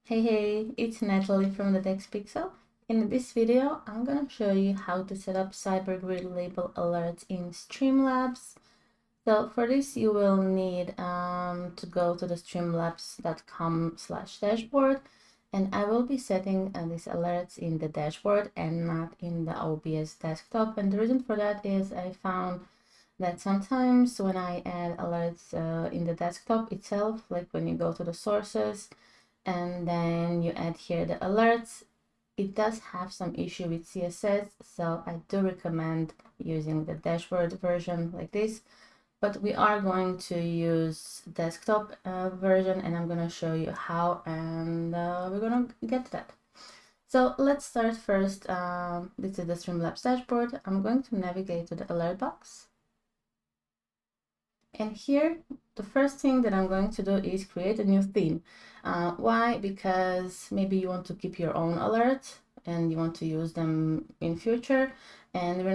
Hey, it's Natalie from the DexPixel. In this video, I'm gonna show you how to set up CyberGrid label alerts in Streamlabs. So for this, you will need to go to the streamlabs.com/dashboard, and I will be setting these alerts in the dashboard and not in the OBS desktop. And the reason for that is I found that sometimes when I add alerts in the desktop itself, like when you go to the sources, and then you add here the alerts, it does have some issue with CSS, so I do recommend using the dashboard version like this. But we are going to use desktop version, and I'm going to show you how, and we're going to get to that. So let's start first. This is the Streamlabs dashboard. I'm going to navigate to the alert box. And here, the first thing that I'm going to do is create a new theme. Why? Because maybe you want to keep your own alerts and you want to use them in future, and we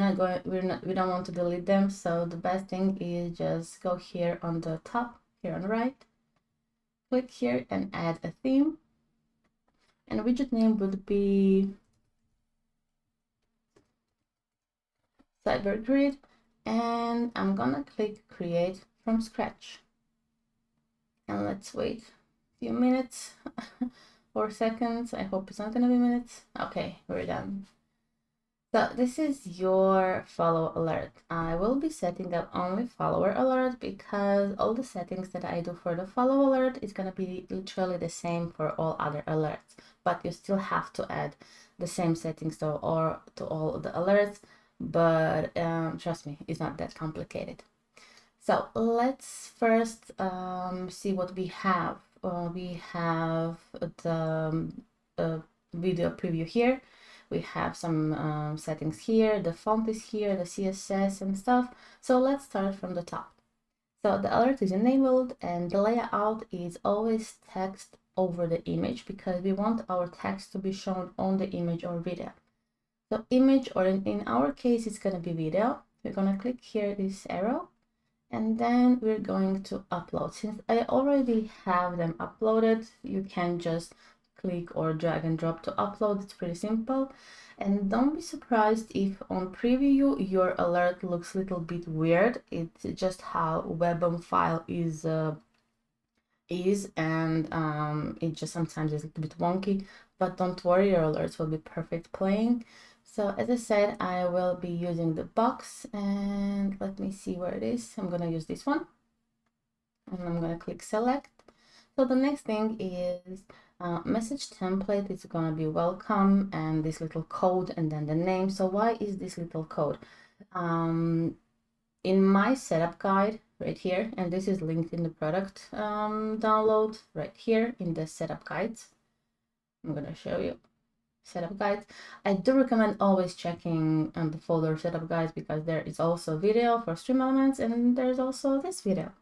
don't want to delete them. So the best thing is just go here on the top, here on the right, click here and add a theme. And widget name would be CyberGrid, and I'm gonna click create from scratch. And let's wait a few minutes or seconds. I hope it's not gonna be minutes. Okay, we're done. So this is your follow alert. I will be setting up only follower alert because all the settings that I do for the follow alert is gonna be literally the same for all other alerts, but you still have to add the same settings to all the alerts. But trust me, it's not that complicated. So let's first see what we have. We have the video preview here. We have some settings here. The font is here, the CSS and stuff. So let's start from the top. So the alert is enabled, and the layout is always text over the image because we want our text to be shown on the image or video. So image, or in our case, it's going to be video. We're going to click here this arrow, and then we're going to upload. Since I already have them uploaded, you can just click or drag and drop to upload. It's pretty simple. And don't be surprised if on preview your alert looks a little bit weird. It's just how WebM file is and it just sometimes is a little bit wonky, but don't worry, your alerts will be perfect playing. So as I said, I will be using the box, and let me see where it is. I'm gonna use this one, and I'm gonna click select. So the next thing is message template is gonna be welcome, and this little code, and then the name. So why is this little code? In my setup guide right here, and this is linked in the product download right here in the setup guides. I'm gonna show you setup guides. I do recommend always checking the folder setup guides because there is also video for stream elements, and there's also this video.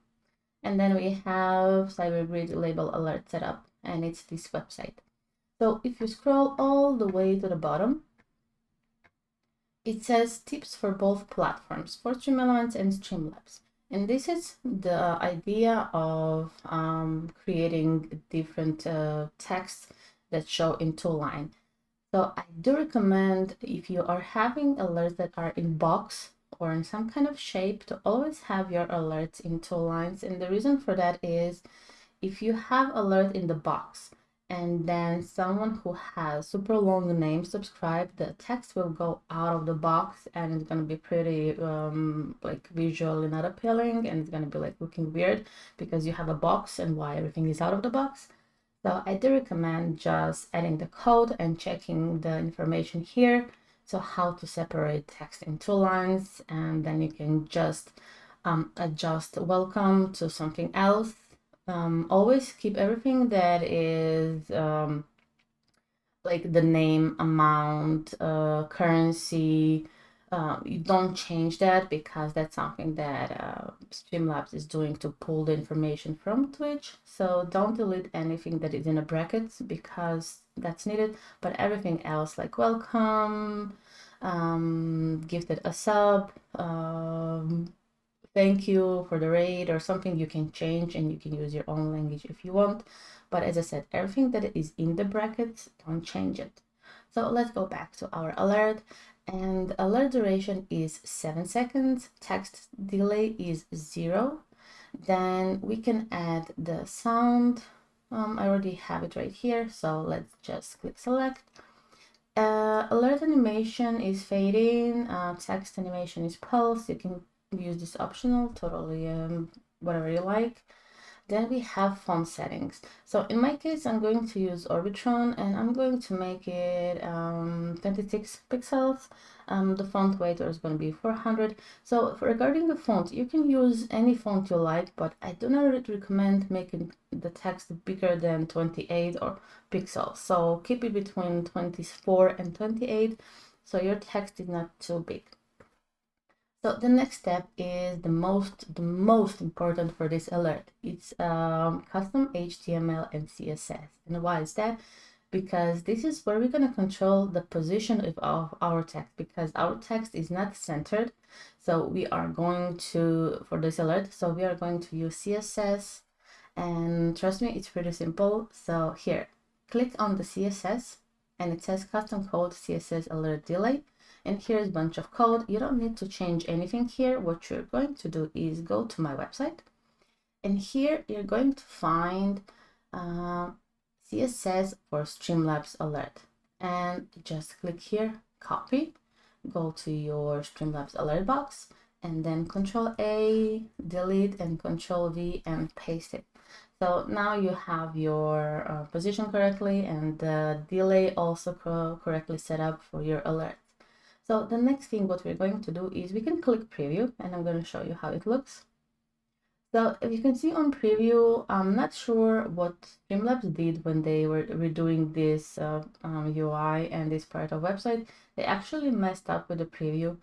And then we have CyberGrid label alert setup, and it's this website. So if you scroll all the way to the bottom, it says tips for both platforms, for stream elements and Streamlabs. And this is the idea of creating different texts that show in two lines. So I do recommend, if you are having alerts that are in box or in some kind of shape, to always have your alerts in two lines. And the reason for that is if you have alert in the box and then someone who has super long name subscribed, the text will go out of the box and it's going to be pretty like visually not appealing, and it's going to be like looking weird because you have a box and why everything is out of the box. So I do recommend just adding the code and checking the information here. So how to separate text in two lines, and then you can just adjust welcome to something else. Always keep everything that is like the name, amount, currency. You don't change that because that's something that Streamlabs is doing to pull the information from Twitch. So don't delete anything that is in a bracket because that's needed, but everything else like welcome, gifted a sub, thank you for the raid or something, you can change and you can use your own language if you want. But as I said, everything that is in the brackets, don't change it. So let's go back to our alert, and alert duration is 7 seconds, text delay is 0. Then we can add the sound. I already have it right here, so let's just click select. Alert animation is fading, text animation is pulse. You can use this optional, totally whatever you like. Then we have font settings. So in my case, I'm going to use Orbitron and I'm going to make it 26 pixels. The font weight is going to be 400. So regarding the font, you can use any font you like, but I do not recommend making the text bigger than 28 or pixels. So keep it between 24 and 28, so your text is not too big. So the next step is the most important for this alert. It's custom HTML and CSS. And why is that? Because this is where we're going to control the position of our text, because our text is not centered. So we are going to, for this alert, so we are going to use CSS, and trust me, it's pretty simple. So here, click on the CSS and it says custom code CSS alert delay. And here's a bunch of code. You don't need to change anything here. What you're going to do is go to my website, and here you're going to find CSS for Streamlabs alert, and just click here, copy, go to your Streamlabs alert box, and then Control A, delete, and Control V, and paste it. So now you have your position correctly, and the delay also correctly set up for your alert. So the next thing what we're going to do is we can click preview, and I'm going to show you how it looks. So if you can see on preview, I'm not sure what Streamlabs did when they were redoing this UI and this part of website. They actually messed up with the preview.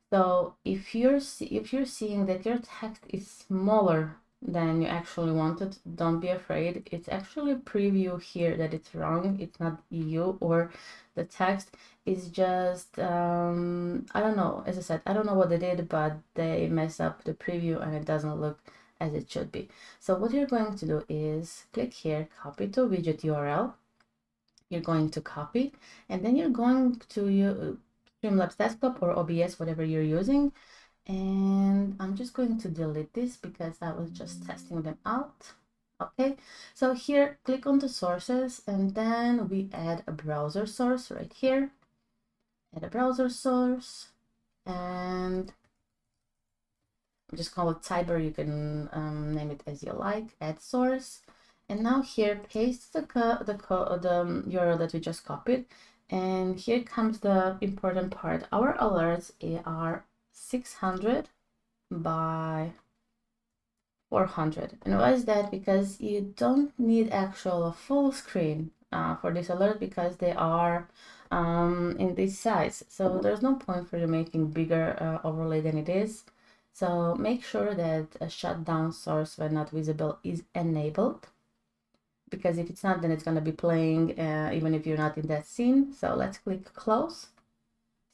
So if you're seeing that your text is smaller than you actually wanted, don't be afraid. It's actually a preview here that it's wrong. It's not you or the text. Is just I don't know. As I said, I don't know what they did, but they mess up the preview and it doesn't look as it should be. So what you're going to do is click here, copy to widget URL. You're going to copy, and then you're going to Streamlabs Desktop or OBS, whatever you're using. And I'm just going to delete this because I was just testing them out. Okay, so here, click on the sources, and then we add a browser source right here. Add a browser source, and just call it Cyber. You can name it as you like. Add source, and now here paste the URL that we just copied. And here comes the important part. Our alerts are 600 by 400. And why is that? Because you don't need actual full screen for this alert, because they are in this size. So there's no point for you making bigger overlay than it is. So make sure that a shutdown source when not visible is enabled, because if it's not, then it's going to be playing even if you're not in that scene. So let's click close.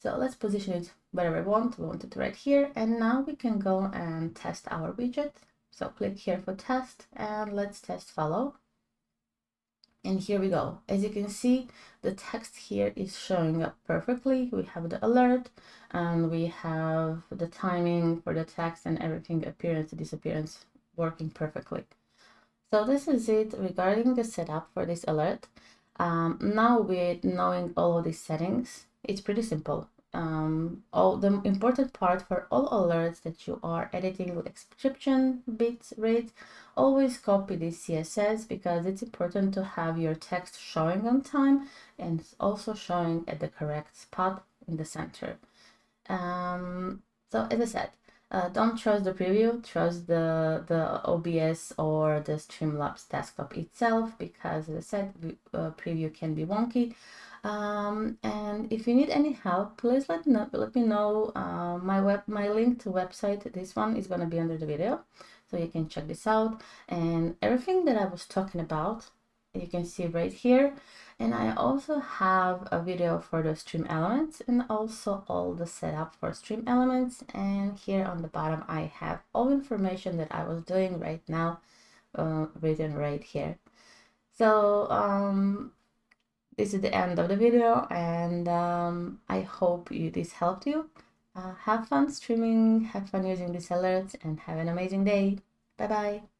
So let's position it wherever we want. We want it right here. And now we can go and test our widget. So click here for test, and let's test follow. And here we go. As you can see, the text here is showing up perfectly. We have the alert, and we have the timing for the text and everything, appearance, disappearance, working perfectly. So this is it regarding the setup for this alert. Now with knowing all of these settings, it's pretty simple. All the important part for all alerts that you are editing with description, bits, rate, always copy this CSS, because it's important to have your text showing on time and also showing at the correct spot in the center. So as I said, don't trust the preview, trust the OBS or the Streamlabs desktop itself, because as I said, preview can be wonky. And if you need any help, please let me know. My link to website, this one, is going to be under the video, so you can check this out. And everything that I was talking about you can see right here. And I also have a video for the stream elements and also all the setup for stream elements. And here on the bottom, I have all information that I was doing right now written right here. So this is the end of the video, and I hope this helped you. Have fun streaming, have fun using these alerts, and have an amazing day. Bye bye.